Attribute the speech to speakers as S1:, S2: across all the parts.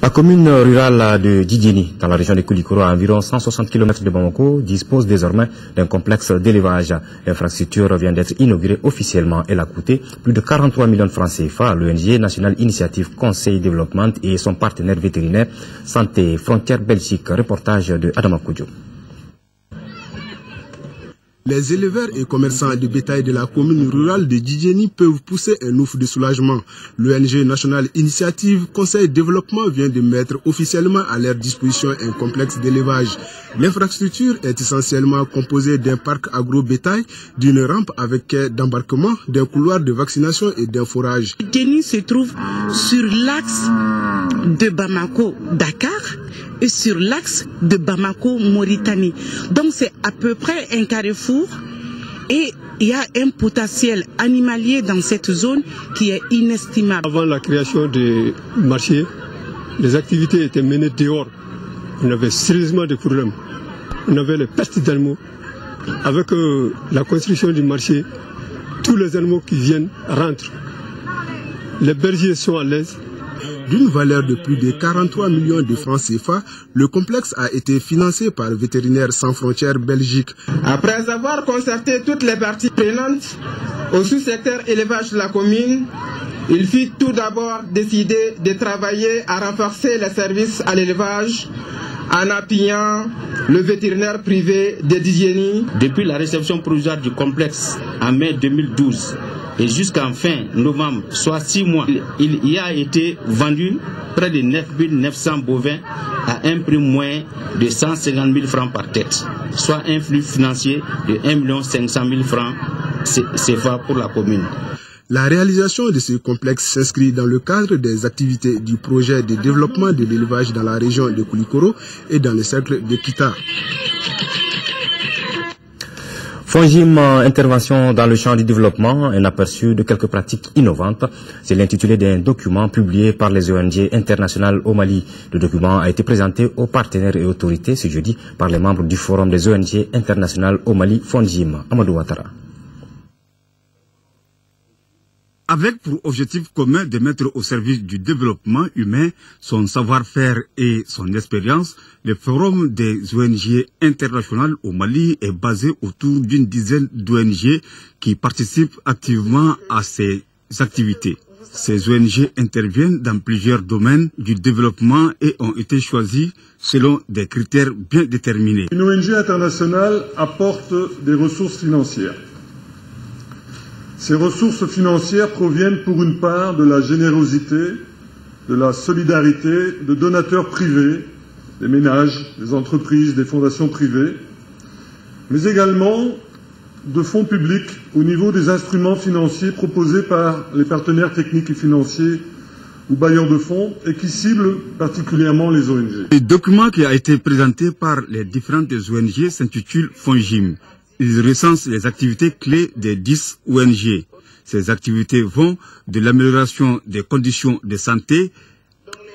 S1: La commune rurale de Djidjeni, dans la région de Koulikoro, à environ 160 km de Bamako, dispose désormais d'un complexe d'élevage. L'infrastructure vient d'être inaugurée officiellement. Elle a coûté plus de 43 millions de francs CFA à l'ONG National Initiative Conseil Développement et son partenaire vétérinaire Santé Frontières Belgique. Reportage de Adama Koudjo.
S2: Les éleveurs et commerçants de bétail de la commune rurale de Djidjeni peuvent pousser un ouf de soulagement. L'ONG National Initiative Conseil Développement vient de mettre officiellement à leur disposition un complexe d'élevage. L'infrastructure est essentiellement composée d'un parc agro-bétail, d'une rampe avec quai d'embarquement, d'un couloir de vaccination et d'un forage.
S3: Djidjeni se trouve sur l'axe de Bamako-Dakar et sur l'axe de Bamako-Mauritanie. Donc c'est à peu près un carrefour et il y a un potentiel animalier dans cette zone qui est inestimable.
S4: Avant la création du marché, les activités étaient menées dehors. On avait sérieusement des problèmes. On avait les pertes d'animaux. Avec la construction du marché, tous les animaux qui viennent rentrent. Les bergers sont à l'aise.
S2: D'une valeur de plus de 43 millions de francs CFA, le complexe a été financé par Vétérinaires sans frontières Belgique.
S5: Après avoir concerté toutes les parties prenantes au sous-secteur élevage de la commune, il fut tout d'abord décidé de travailler à renforcer les services à l'élevage en appuyant le vétérinaire privé de Djidjeni.
S6: Depuis la réception provisoire du complexe en mai 2012, et jusqu'en fin novembre, soit 6 mois, il y a été vendu près de 9 900 bovins à un prix moyen de 150 000 francs par tête, soit un flux financier de 1 500 000 francs CFA pour la commune.
S2: La réalisation de ce complexe s'inscrit dans le cadre des activités du projet de développement de l'élevage dans la région de Koulikoro et dans le cercle de Kita.
S1: Fonjim, intervention dans le champ du développement, un aperçu de quelques pratiques innovantes. C'est l'intitulé d'un document publié par les ONG internationales au Mali. Le document a été présenté aux partenaires et autorités ce jeudi par les membres du Forum des ONG internationales au Mali, Fonjim. Amadou Ouattara.
S7: Avec pour objectif commun de mettre au service du développement humain son savoir-faire et son expérience, le Forum des ONG internationales au Mali est basé autour d'une dizaine d'ONG qui participent activement à ces activités. Ces ONG interviennent dans plusieurs domaines du développement et ont été choisis selon des critères bien déterminés.
S8: Une ONG internationale apporte des ressources financières. Ces ressources financières proviennent pour une part de la générosité, de la solidarité de donateurs privés, des ménages, des entreprises, des fondations privées, mais également de fonds publics au niveau des instruments financiers proposés par les partenaires techniques et financiers ou bailleurs de fonds et qui ciblent particulièrement les ONG.
S7: Le document qui a été présenté par les différentes ONG s'intitule Fonjim. Il recense les activités clés des 10 ONG. Ces activités vont de l'amélioration des conditions de santé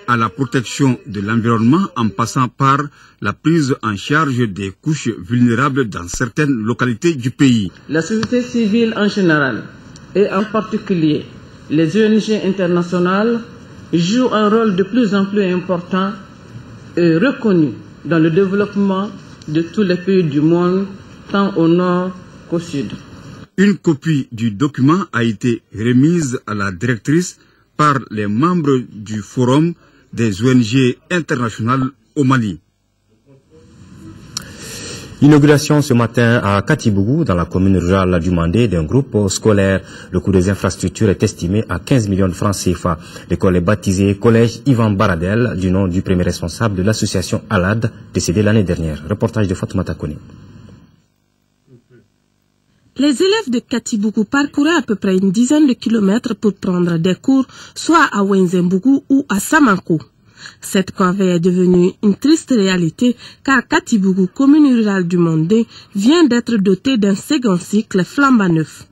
S7: à la protection de l'environnement en passant par la prise en charge des couches vulnérables dans certaines localités du pays.
S9: La société civile en général et en particulier les ONG internationales jouent un rôle de plus en plus important et reconnu dans le développement de tous les pays du monde, tant au nord qu'au sud.
S7: Une copie du document a été remise à la directrice par les membres du Forum des ONG internationales au Mali.
S1: Inauguration ce matin à Katibougou, dans la commune rurale du Mandé, d'un groupe scolaire. Le coût des infrastructures est estimé à 15 millions de francs CFA. L'école est baptisée Collège Ivan Baradel, du nom du premier responsable de l'association Alad, décédé l'année dernière. Reportage de Fatoumata Kone.
S10: Les élèves de Katibougou parcouraient à peu près une dizaine de kilomètres pour prendre des cours, soit à Wenzembougou ou à Samankou. Cette corvée est devenue une triste réalité car Katibougou, commune rurale du Mandé, vient d'être dotée d'un second cycle flambant neuf.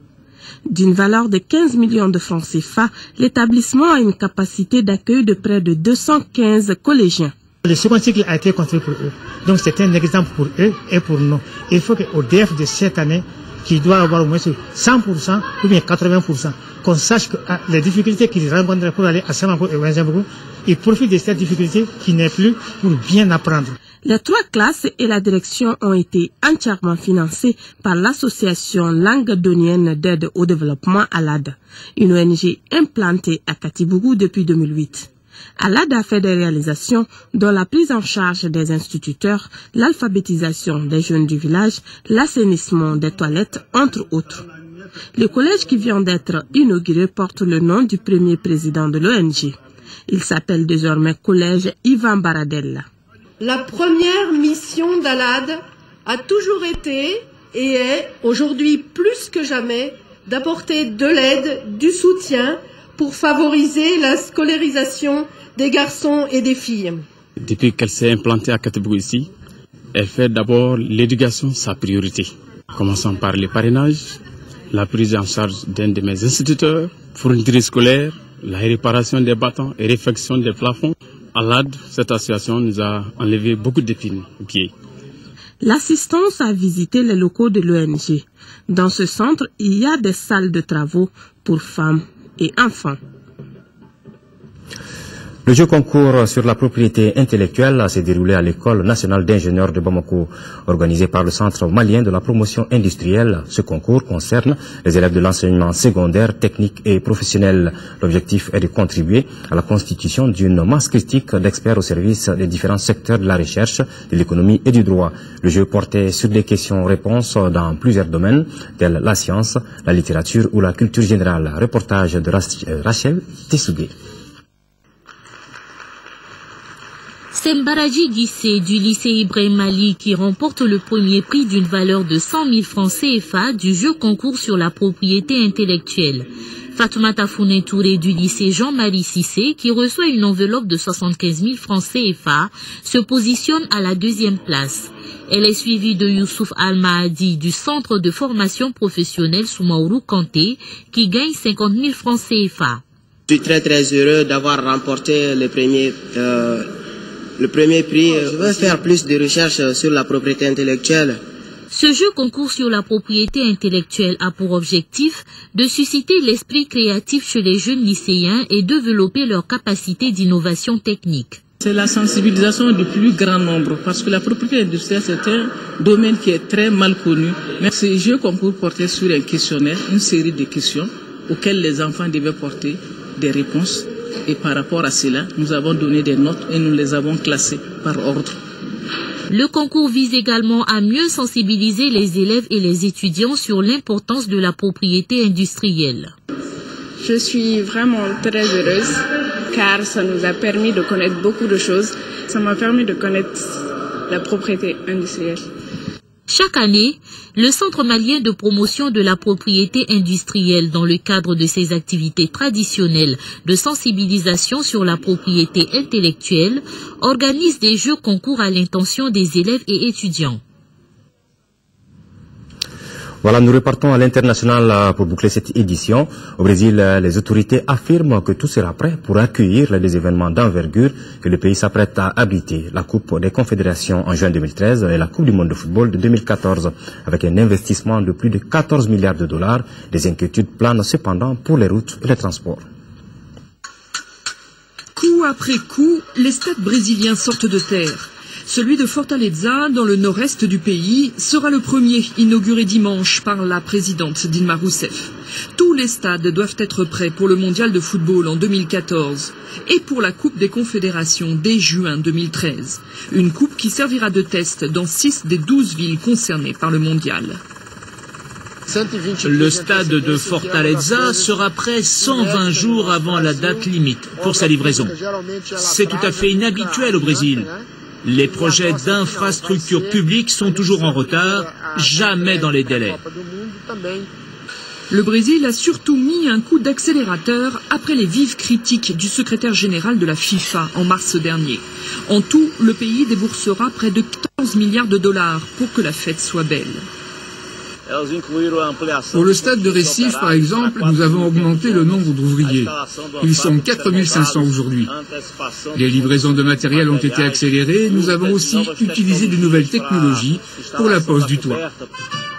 S10: D'une valeur de 15 millions de francs CFA, l'établissement a une capacité d'accueil de près de 215 collégiens.
S11: Le second cycle a été construit pour eux. Donc c'est un exemple pour eux et pour nous. Il faut qu'au DF de cette année, qui doit avoir au moins 100% ou bien 80%, qu'on sache que les difficultés qu'ils rencontrent pour aller à Samankou et Wenzembougou, il profite de cette difficulté qui n'est plus pour bien apprendre.
S10: Les 3 classes et la direction ont été entièrement financées par l'association languedonienne d'aide au développement ALAD, une ONG implantée à Katibougou depuis 2008. ALAD a fait des réalisations dont la prise en charge des instituteurs, l'alphabétisation des jeunes du village, l'assainissement des toilettes, entre autres. Le collège qui vient d'être inauguré porte le nom du premier président de l'ONG. Il s'appelle désormais Collège Ivan Baradella.
S12: La première mission d'ALAD a toujours été et est aujourd'hui plus que jamais d'apporter de l'aide, du soutien pour favoriser la scolarisation des garçons et des filles.
S13: Depuis qu'elle s'est implantée à Katibougou ici, elle fait d'abord l'éducation sa priorité. Commençons par les parrainages, la prise en charge d'un de mes instituteurs, fourniture scolaire, la réparation des bâtons et réfection des plafonds. ALAD, cette association nous a enlevé beaucoup d'épines aux pieds.
S10: L'assistance a visité les locaux de l'ONG. Dans ce centre, il y a des salles de travaux pour femmes et enfants.
S1: Le jeu concours sur la propriété intellectuelle s'est déroulé à l'École nationale d'ingénieurs de Bamako, organisé par le Centre malien de la promotion industrielle. Ce concours concerne les élèves de l'enseignement secondaire, technique et professionnel. L'objectif est de contribuer à la constitution d'une masse critique d'experts au service des différents secteurs de la recherche, de l'économie et du droit. Le jeu portait sur des questions-réponses dans plusieurs domaines, tels la science, la littérature ou la culture générale. Reportage de Rachel Tessoudé.
S14: C'est Mbaraji Gissé du lycée Ibrahim Ali qui remporte le premier prix d'une valeur de 100 000 francs CFA du jeu concours sur la propriété intellectuelle. Fatoumata Founé Touré du lycée Jean-Marie Cissé, qui reçoit une enveloppe de 75 000 francs CFA, se positionne à la 2e place. Elle est suivie de Youssouf Al-Mahadi du centre de formation professionnelle Soumaourou Kanté, qui gagne 50 000 francs CFA.
S15: Je suis très heureux d'avoir remporté le premier prix. Je veux faire plus de recherches sur la propriété intellectuelle.
S14: Ce jeu concours sur la propriété intellectuelle a pour objectif de susciter l'esprit créatif chez les jeunes lycéens et développer leur capacité d'innovation technique.
S9: C'est la sensibilisation du plus grand nombre, parce que la propriété industrielle, c'est un domaine qui est très mal connu. Mais ce jeu concours portait sur un questionnaire, une série de questions auxquelles les enfants devaient porter des réponses. Et par rapport à cela, nous avons donné des notes et nous les avons classées par ordre.
S14: Le concours vise également à mieux sensibiliser les élèves et les étudiants sur l'importance de la propriété industrielle.
S16: Je suis vraiment très heureuse car ça nous a permis de connaître beaucoup de choses. Ça m'a permis de connaître la propriété industrielle.
S14: Chaque année, le Centre malien de promotion de la propriété industrielle, dans le cadre de ses activités traditionnelles de sensibilisation sur la propriété intellectuelle, organise des jeux concours à l'intention des élèves et étudiants.
S1: Voilà, nous repartons à l'international pour boucler cette édition. Au Brésil, les autorités affirment que tout sera prêt pour accueillir les événements d'envergure que le pays s'apprête à abriter. La Coupe des Confédérations en juin 2013 et la Coupe du monde de football de 2014. Avec un investissement de plus de 14 milliards de dollars, des inquiétudes planent cependant pour les routes et les transports.
S17: Coup après coup, les stades brésiliens sortent de terre. Celui de Fortaleza, dans le nord-est du pays, sera le premier inauguré dimanche par la présidente Dilma Rousseff. Tous les stades doivent être prêts pour le mondial de football en 2014 et pour la Coupe des Confédérations dès juin 2013. Une coupe qui servira de test dans 6 des 12 villes concernées par le mondial.
S18: Le stade de Fortaleza sera prêt 120 jours avant la date limite pour sa livraison. C'est tout à fait inhabituel au Brésil. Les projets d'infrastructures publiques sont toujours en retard, jamais dans les délais.
S17: Le Brésil a surtout mis un coup d'accélérateur après les vives critiques du secrétaire général de la FIFA en mars dernier. En tout, le pays déboursera près de 14 milliards de dollars pour que la fête soit belle.
S19: Pour le stade de Recife, par exemple, nous avons augmenté le nombre d'ouvriers. Ils sont 4500 aujourd'hui. Les livraisons de matériel ont été accélérées. Nous avons aussi utilisé de nouvelles technologies pour la pose du toit.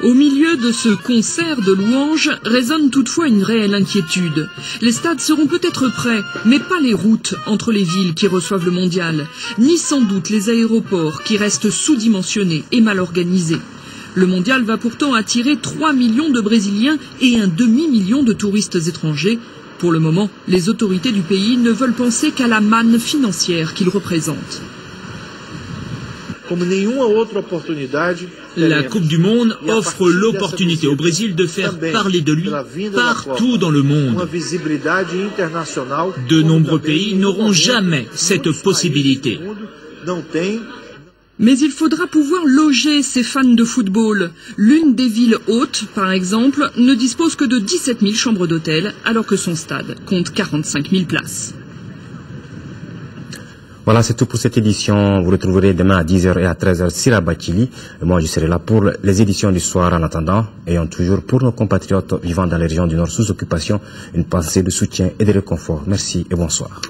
S17: Au milieu de ce concert de louanges résonne toutefois une réelle inquiétude. Les stades seront peut-être prêts, mais pas les routes entre les villes qui reçoivent le mondial, ni sans doute les aéroports qui restent sous-dimensionnés et mal organisés. Le mondial va pourtant attirer 3 millions de Brésiliens et un demi-million de touristes étrangers. Pour le moment, les autorités du pays ne veulent penser qu'à la manne financière qu'il représente.
S18: La Coupe du Monde offre l'opportunité au Brésil de faire parler de lui partout dans le monde. De nombreux pays n'auront jamais cette possibilité.
S17: Mais il faudra pouvoir loger ces fans de football. L'une des villes hôtes, par exemple, ne dispose que de 17 000 chambres d'hôtel, alors que son stade compte 45 000 places.
S1: Voilà, c'est tout pour cette édition. Vous retrouverez demain à 10h et à 13h Sira Bakili. Moi, je serai là pour les éditions du soir. En attendant, ayons toujours pour nos compatriotes vivant dans les régions du Nord sous occupation une pensée de soutien et de réconfort. Merci et bonsoir.